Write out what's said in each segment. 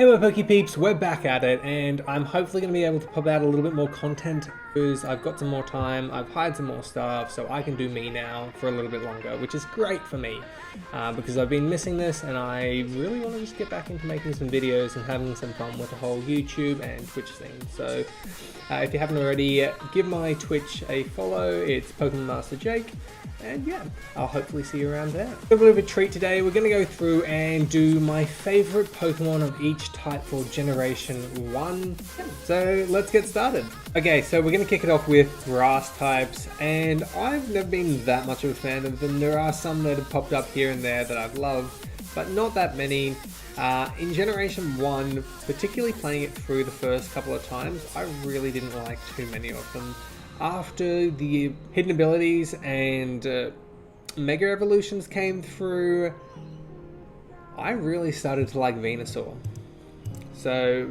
Hey my Pokè Peeps, we're back at it, and I'm hopefully going to be able to pop out a little bit more content because I've got some more time, I've hired some more staff, so I can do me now for a little bit longer, which is great for me because I've been missing this and I really want to just get back into making some videos and having some fun with the whole YouTube and Twitch thing. So if you haven't already, give my Twitch a follow. It's PKMNMasterJake. And yeah, I'll hopefully see you around there. A bit of a treat today. We're going to go through and do my favorite Pokemon of each type for Generation 1. So let's get started. Okay, so we're going to kick it off with grass types, and I've never been that much of a fan of them. There are some that have popped up here and there that I've loved, but not that many. In Generation 1, particularly playing it through the first couple of times, I really didn't like too many of them. After the hidden abilities and Mega Evolutions came through, I really started to like Venusaur. So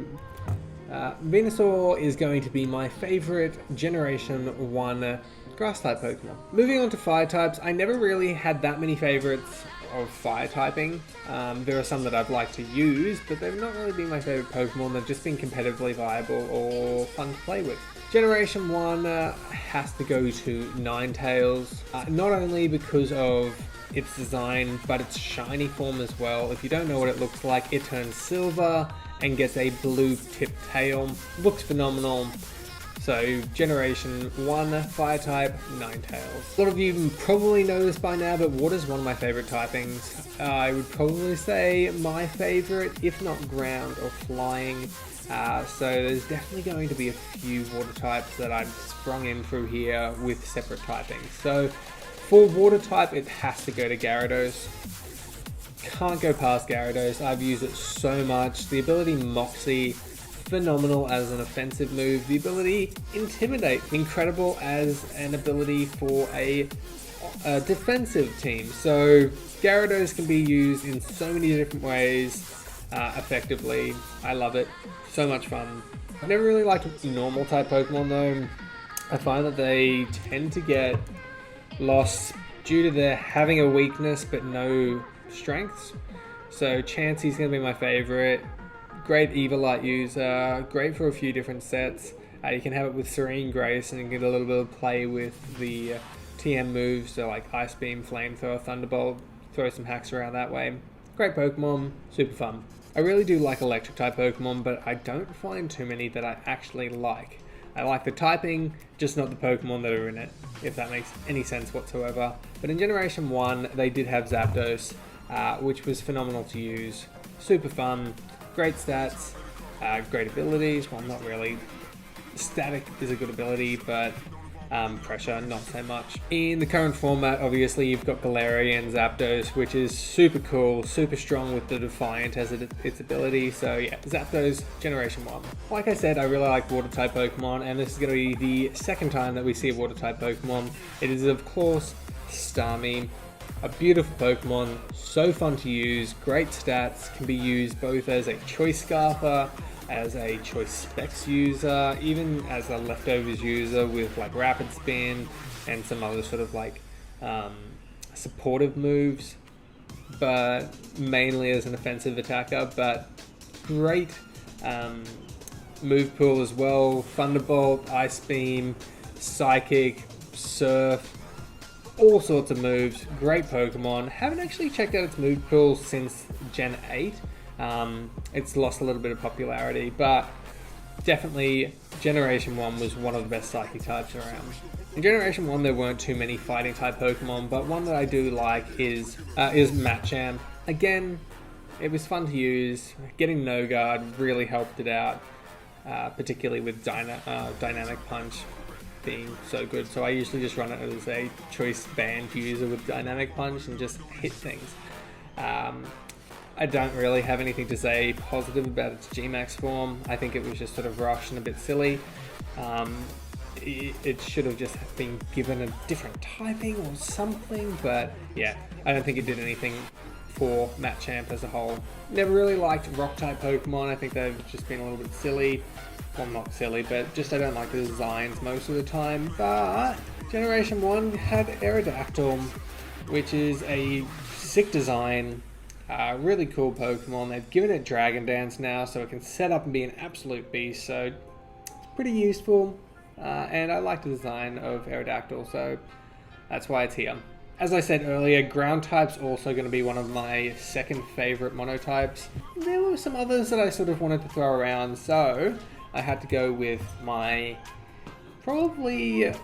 Venusaur is going to be my favorite Generation 1 Grass-type Pokemon. Moving on to Fire types, I never really had that many favorites of Fire typing. There are some that I'd like to use, but they've not really been my favorite Pokemon. They've just been competitively viable or fun to play with. Generation 1 has to go to Ninetales, not only because of its design, but its shiny form as well. If you don't know what it looks like, it turns silver and gets a blue tipped tail. Looks phenomenal. So Generation 1 Fire type, Ninetales. A lot of you probably know this by now, but water is one of my favorite typings. I would probably say my favorite, if not ground or flying. So there's definitely going to be a few water types that I've sprung in through here with separate typings. So for water type, it has to go to Gyarados. Can't go past Gyarados. I've used it so much. The ability Moxie, phenomenal as an offensive move. The ability Intimidate, incredible as an ability for a defensive team. So Gyarados can be used in so many different ways effectively. I love it. So much fun. I've never really liked normal type Pokemon though. I find that they tend to get lost due to their having a weakness but no strengths. So Chansey's going to be my favorite. Great Evilite user, great for a few different sets. You can have it with Serene Grace and you get a little bit of play with the TM moves, so like Ice Beam, Flamethrower, Thunderbolt, throw some hacks around that way. Great Pokemon, super fun. I really do like electric type Pokemon, but I don't find too many that I actually like. I like the typing, just not the Pokemon that are in it, if that makes any sense whatsoever. But in Generation 1, they did have Zapdos, which was phenomenal to use. Super fun, great stats, great abilities. Well, not really. Static is a good ability, but pressure, not so much. In the current format, obviously, you've got Galarian and Zapdos, which is super cool, super strong with the Defiant as its ability. So yeah, Zapdos, Generation 1. Like I said, I really like water-type Pokemon, and this is going to be the second time that we see a water-type Pokemon. It is, of course, Starmie. A beautiful Pokemon, so fun to use, great stats, can be used both as a Choice Scarfer, as a Choice Specs user, even as a Leftovers user with like Rapid Spin and some other sort of like supportive moves, but mainly as an offensive attacker. But great move pool as well. Thunderbolt, Ice Beam, Psychic, Surf, all sorts of moves. Great Pokemon. Haven't actually checked out its move pool since Gen 8. It's lost a little bit of popularity, but definitely Generation 1 was one of the best Psychic types around. In Generation 1 there weren't too many fighting type Pokemon, but one that I do like is Machamp. Again, it was fun to use. Getting No Guard really helped it out, particularly with Dynamic Punch being so good. So I usually just run it as a Choice Band user with Dynamic Punch and just hit things. I don't really have anything to say positive about its G-Max form. I think it was just sort of rushed and a bit silly. It should have just been given a different typing or something, but yeah, I don't think it did anything for Machamp as a whole. Never really liked Rock-type Pokemon. I think they've just been a little bit silly. Well, not silly, but just I don't like the designs most of the time. But Generation 1 had Aerodactyl, which is a sick design. Really cool Pokemon. They've given it Dragon Dance now, so it can set up and be an absolute beast. So it's pretty useful, and I like the design of Aerodactyl, so that's why it's here. As I said earlier, ground type's also going to be one of my second favorite monotypes. There were some others that I sort of wanted to throw around, so I had to go with my probably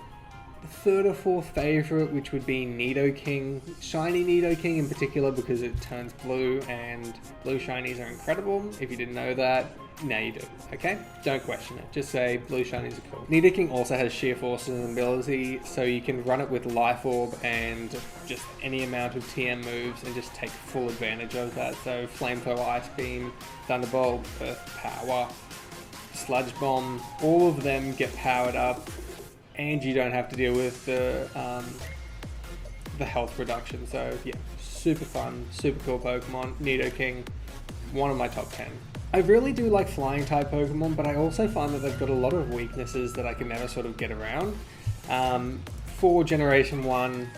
third or fourth favorite, which would be Nidoking. Shiny Nidoking in particular, because it turns blue, and blue shinies are incredible. If you didn't know that, now you do, okay? Don't question it, just say blue shinies are cool. Nidoking also has sheer force as an ability, so you can run it with Life Orb and just any amount of TM moves and just take full advantage of that. So Flamethrower, Ice Beam, Thunderbolt, Earth Power, Sludge Bomb, all of them get powered up, and you don't have to deal with the health reduction. So yeah, super fun, super cool Pokemon. Nidoking, one of my top 10. I really do like flying type Pokemon, but I also find that they've got a lot of weaknesses that I can never sort of get around. For Generation 1,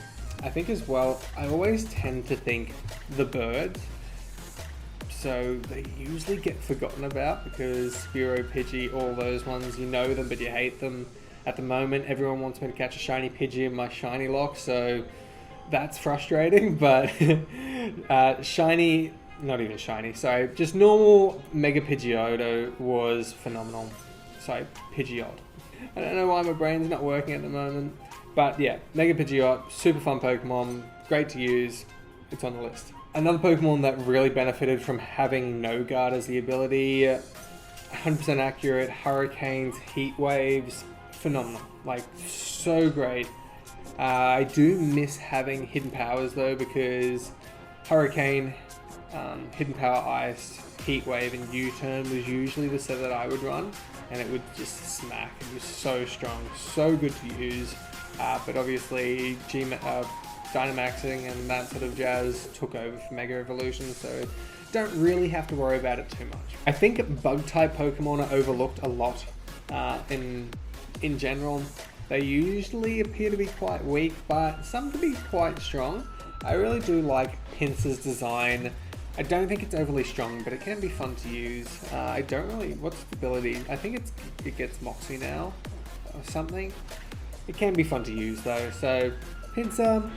I think as well, I always tend to think the birds. So they usually get forgotten about because Spearow, Pidgey, all those ones, you know them but you hate them. At the moment, everyone wants me to catch a shiny Pidgey in my shiny lock, so that's frustrating, but shiny, not even shiny, sorry, just normal Mega Pidgeotto was phenomenal. Sorry, Pidgeot. I don't know why my brain's not working at the moment, but yeah, Mega Pidgeot, super fun Pokemon, great to use, it's on the list. Another Pokemon that really benefited from having No Guard as the ability, 100% accurate, hurricanes, heat waves, phenomenal, like so great. I do miss having hidden powers though, because Hurricane, Hidden Power Ice, Heat Wave, and U-Turn was usually the set that I would run, and it would just smack. It was so strong, so good to use, but obviously Dynamaxing and that sort of jazz took over for Mega Evolution, so don't really have to worry about it too much. I think bug type Pokemon are overlooked a lot in general. They usually appear to be quite weak, but some can be quite strong. I really do like Pinsir's design. I don't think it's overly strong, but it can be fun to use. I don't really, what's the ability? I think it gets Moxie now or something. It can be fun to use though, so Pinsir,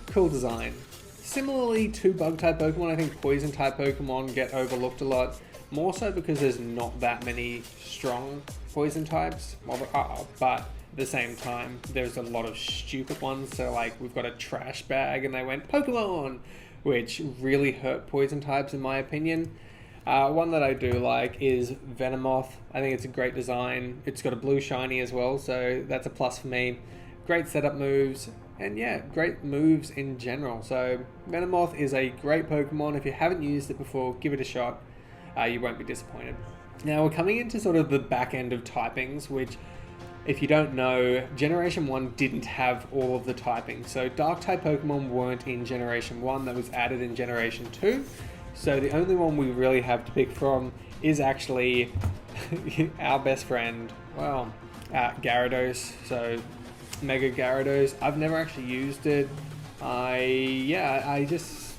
cool design. Similarly to bug type Pokemon, I think poison type Pokemon get overlooked a lot, more so because there's not that many strong poison types, but at the same time, there's a lot of stupid ones. So like we've got a trash bag and they went Pokemon, which really hurt poison types in my opinion. One that I do like is Venomoth. I think it's a great design. It's got a blue shiny as well, so that's a plus for me. Great setup moves, and yeah, great moves in general. So Venomoth is a great Pokemon. If you haven't used it before, give it a shot. You won't be disappointed. Now we're coming into sort of the back end of typings, which if you don't know, Generation 1 didn't have all of the typing. So Dark type Pokemon weren't in Generation 1, that was added in Generation 2. So the only one we really have to pick from is actually our best friend, well, Gyarados. So Mega Gyarados. I've never actually used it. I just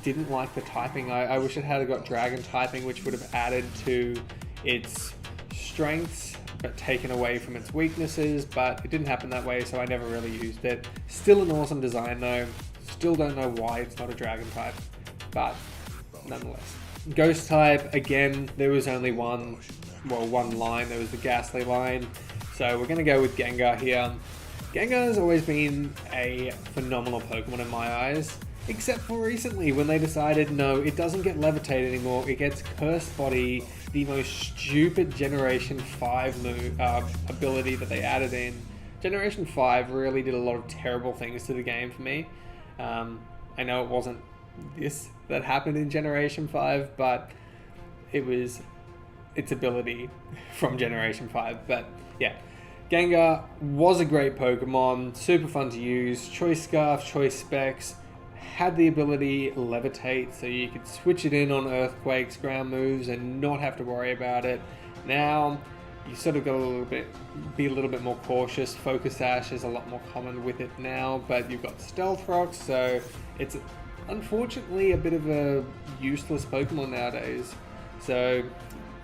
didn't like the typing. I wish it had got Dragon typing, which would have added to its strengths but taken away from its weaknesses, but it didn't happen that way, so I never really used it. Still an awesome design though. Still don't know why it's not a Dragon type, but nonetheless. Ghost type, again, there was only one line. There was the Ghastly line, so we're going to go with Gengar here. Gengar has always been a phenomenal Pokemon in my eyes, except for recently when they decided no, it doesn't get Levitate anymore, it gets Cursed Body, the most stupid Generation 5 move, ability that they added in. Generation 5 really did a lot of terrible things to the game for me. I know it wasn't this that happened in Generation 5, but it was its ability from Generation 5. But yeah, Gengar was a great Pokemon, super fun to use, Choice Scarf, Choice Specs, had the ability Levitate, so you could switch it in on Earthquakes, ground moves, and not have to worry about it. Now, you sort of got be a little bit more cautious. Focus Sash is a lot more common with it now, but you've got Stealth Rocks, so it's unfortunately a bit of a useless Pokemon nowadays. So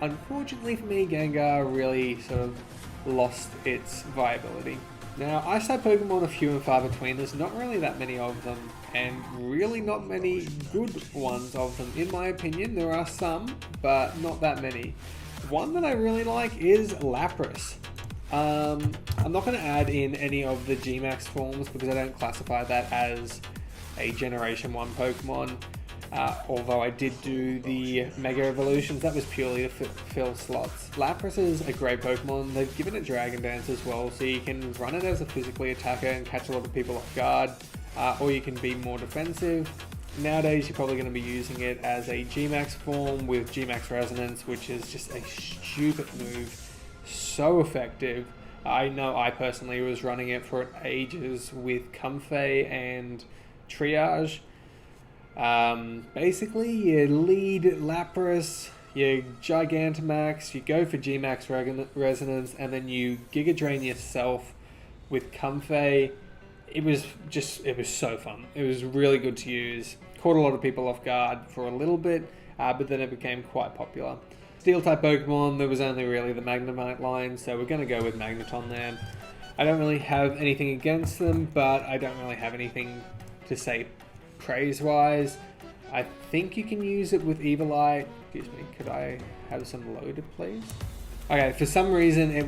unfortunately for me, Gengar really sort of lost its viability. Now, Ice-type Pokemon are few and far between. There's not really that many of them, and really not many good ones of them. In my opinion, there are some, but not that many. One that I really like is Lapras. I'm not going to add in any of the G-Max forms because I don't classify that as a Generation 1 Pokemon. Although I did do the Mega Evolutions, that was purely to fill slots. Lapras is a great Pokemon. They've given it Dragon Dance as well, so you can run it as a physically attacker and catch a lot of people off guard, or you can be more defensive. Nowadays, you're probably going to be using it as a G-Max form with G-Max Resonance, which is just a stupid move. So effective. I know I personally was running it for ages with Comfey and Triage. Basically, you lead Lapras, you Gigantamax, you go for G-Max Resonance, and then you Giga Drain yourself with Comfey. It was so fun. It was really good to use. Caught a lot of people off guard for a little bit, but then it became quite popular. Steel-type Pokemon, there was only really the Magnemite line, so we're going to go with Magneton there. I don't really have anything against them, but I don't really have anything to say praise-wise. I think you can use it with Eviolite. Excuse me, could I have some loaded, please? Okay, for some reason it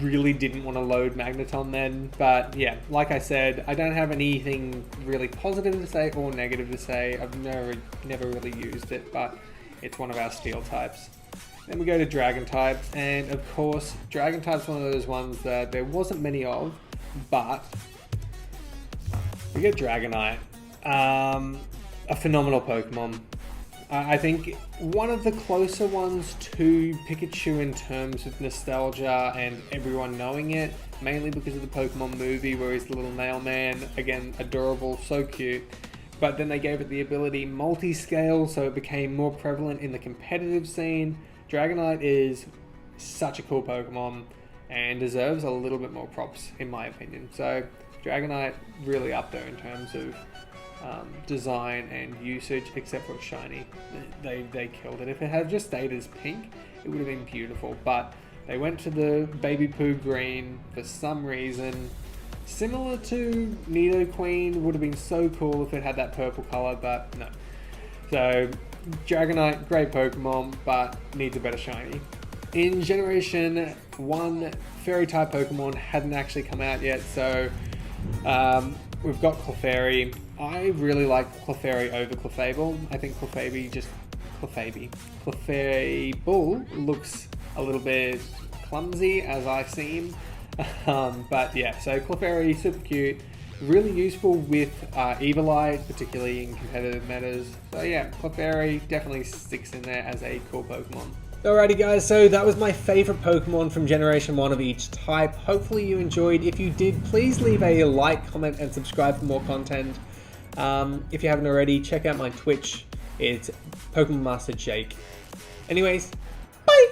really didn't want to load Magneton then, but yeah, like I said, I don't have anything really positive to say or negative to say. I've never really used it, but it's one of our steel types. Then we go to dragon types, and of course, dragon type's one of those ones that there wasn't many of, but we get Dragonite. A phenomenal Pokemon. I think one of the closer ones to Pikachu in terms of nostalgia and everyone knowing it, mainly because of the Pokemon movie where he's the little mailman, again, adorable, so cute. But then they gave it the ability multi-scale, so it became more prevalent in the competitive scene. Dragonite is such a cool Pokemon and deserves a little bit more props, in my opinion. So Dragonite really up there in terms of design and usage, except for shiny. They killed it. If it had just stayed as pink, it would have been beautiful, but they went to the baby poo green for some reason. Similar to Nidoqueen, would have been so cool if it had that purple color, but no. So Dragonite, great Pokemon, but needs a better shiny. In Generation 1, Fairy type Pokemon hadn't actually come out yet, so we've got Clefairy. I really like Clefairy over Clefable. I think Clefable looks a little bit clumsy as I seem. But yeah, so Clefairy, super cute. Really useful with Eviolite, particularly in competitive metas. So yeah, Clefairy definitely sticks in there as a cool Pokemon. Alrighty guys, so that was my favourite Pokemon from Generation 1 of each type. Hopefully you enjoyed. If you did, please leave a like, comment and subscribe for more content. If you haven't already, check out my Twitch. It's PokmonMasterJake. Anyways, bye!